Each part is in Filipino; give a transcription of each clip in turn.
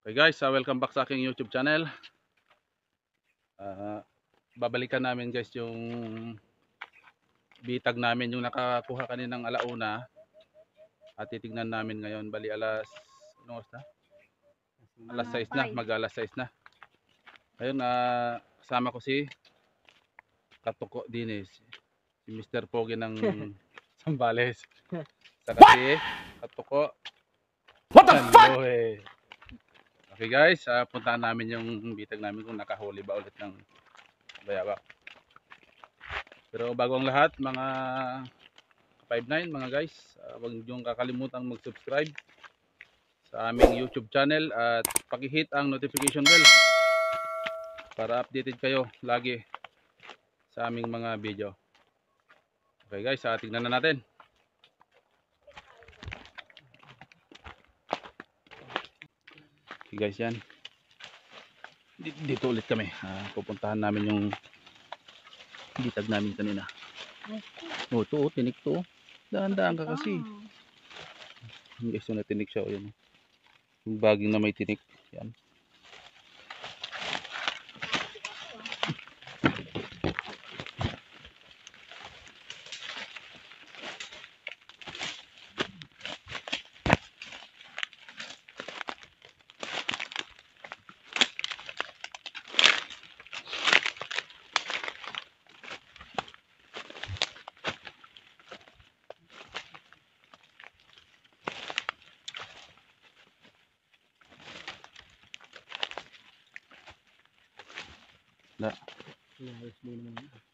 Okay guys, welcome back sa aking YouTube channel. Babalikan namin guys yung bitag namin, yung nakakuha kaninang alauna. At titignan namin ngayon, bali alas, ano oras na? Alas 6 na, mag alas 6 na. Ayun, kasama ko si Katuko Dines, si Mr. Pogi ng Sambales. Saka si Katuko. What the fuck? Okay guys, puntahan namin yung bitag namin kung nakahuli ba ulit ng bayawak. Pero bago ang lahat, mga 59 mga guys, huwag niyong kakalimutan mag-subscribe sa aming YouTube channel at paki-hit ang notification bell para updated kayo lagi sa aming mga video. Okay guys, tignan na natin. Okay guys, yan. Dito ulit kami. Pupuntahan namin yung bitag namin kanina. Oh, ito, tinik to. Dahan-dahan ka kasi. Guys, so natinik siya. Yan. Yung baging na may tinik. Yan.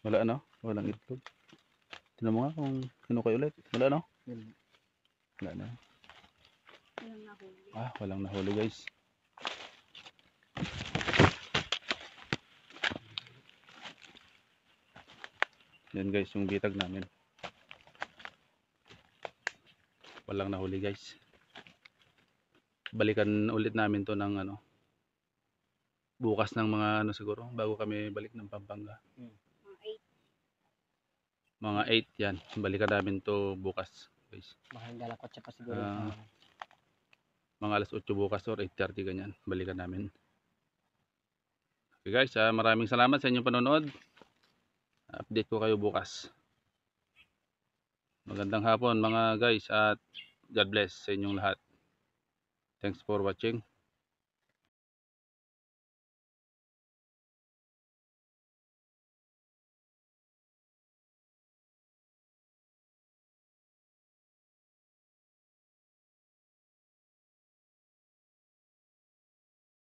Wala no? Walang itlog. Tignan mo nga kung sino kayo ulit. Wala no? Wala na. Walang nahuli guys. Yan guys yung bitag namin. Walang nahuli guys. Balikan ulit namin to ng ano, bukas ng mga ano siguro bago kami balik ng Pampanga. Mga 8 yan. Balikan namin to bukas guys. Mahal ko pa siguro. Mga alas 8 bukas or 8:30 ganyan. Balikan namin. Okay guys, maraming salamat sa inyong panonood. Update ko kayo bukas. Magandang hapon mga guys at God bless sa inyong lahat. Thanks for watching.